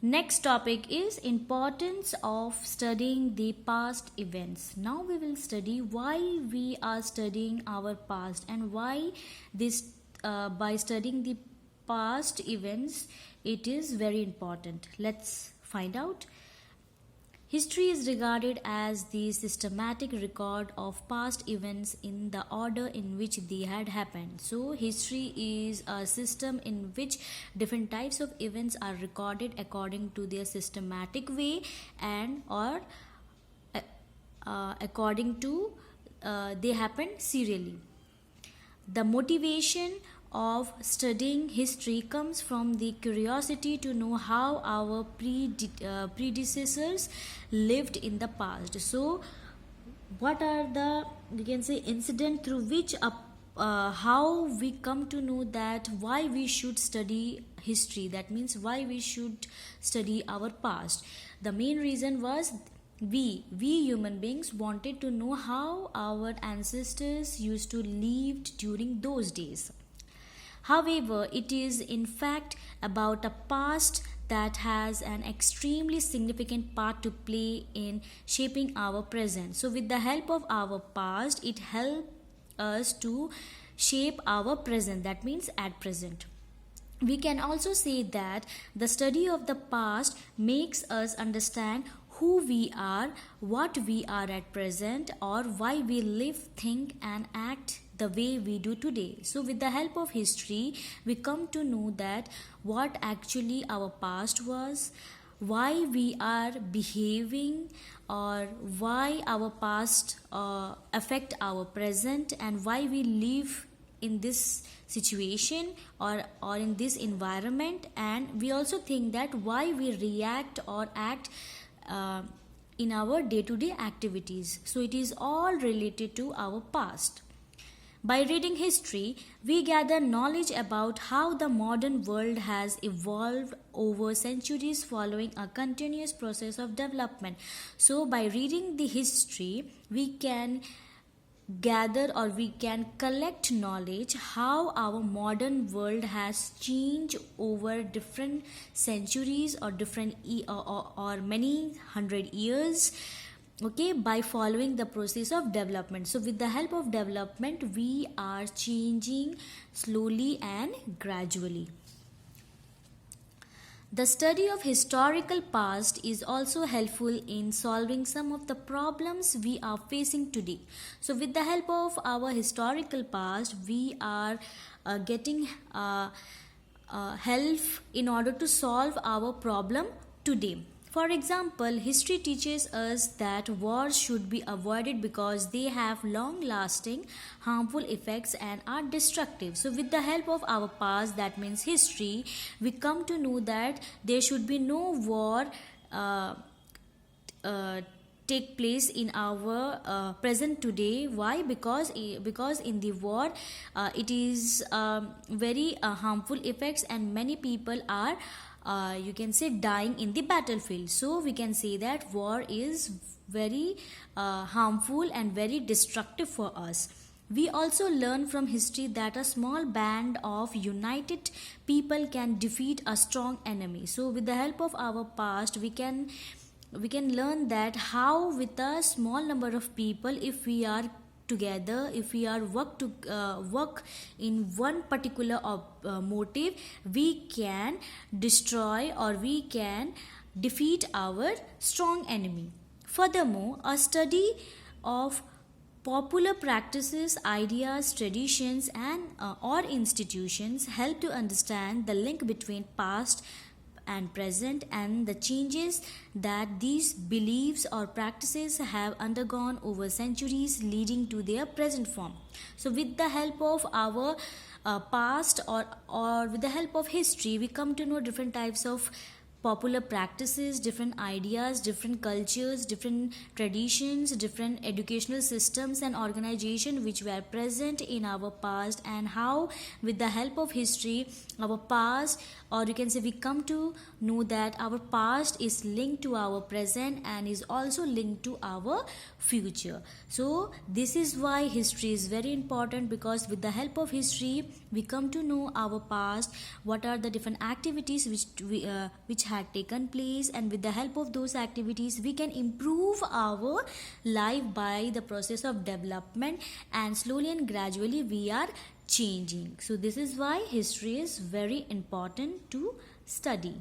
Next topic is importance of studying the past events. Now we will study why we are studying our past and why this by studying the past events it is very important. Let's find out. History is regarded as the systematic record of past events in the order in which they had happened. So, history is a system in which different types of events are recorded according to their systematic way and or according to they happen serially. The motivation of studying history comes from the curiosity to know how our predecessors lived in the past. So, what are the, you can say, incident through which how we come to know that why we should study history, that means why we should study our past. The main reason was we human beings wanted to know how our ancestors used to live during those days. However, it is in fact about a past that has an extremely significant part to play in shaping our present. So, with the help of our past, it helps us to shape our present, that means at present. We can also say that the study of the past makes us understand who we are, what we are at present, or why we live, think, and act the way we do today. So, with the help of history, we come to know that what actually our past was, why we are behaving, or why our past affect our present, and why we live in this situation or in this environment. And we also think that why we react or act in our day-to-day activities. So it is all related to our past. By reading history, we gather knowledge about how the modern world has evolved over centuries following a continuous process of development. So, by reading the history, we can gather or we can collect knowledge how our modern world has changed over different centuries or or many hundred years, okay, by following the process of development. So with the help of development we are changing slowly and gradually. The study of historical past is also helpful in solving some of the problems we are facing today. So with the help of our historical past, we are getting help in order to solve our problem today. For example, history teaches us that wars should be avoided because they have long lasting harmful effects and are destructive. So, with the help of our past, that means history, we come to know that there should be no war take place in our present today. Why? Because in the war it is very harmful effects and many people are you can say dying in the battlefield. So we can say that war is very harmful and very destructive for us. We also learn from history that a small band of united people can defeat a strong enemy. So with the help of our past, we can learn that how with a small number of people, if we are together, if we are work in one particular motive, we can destroy or we can defeat our strong enemy. Furthermore, a study of popular practices, ideas, traditions, and or institutions help to understand the link between past and present and the changes that these beliefs or practices have undergone over centuries leading to their present form. So with the help of our past or with the help of history, we come to know different types of popular practices, different ideas, different cultures, different traditions, different educational systems and organization which were present in our past, and how with the help of history our past, or you can say we come to know that our past is linked to our present and is also linked to our future. So this is why history is very important, because with the help of history we come to know our past, what are the different activities which had taken place, and with the help of those activities we can improve our life by the process of development, and slowly and gradually we are changing. So this is why history is very important to study.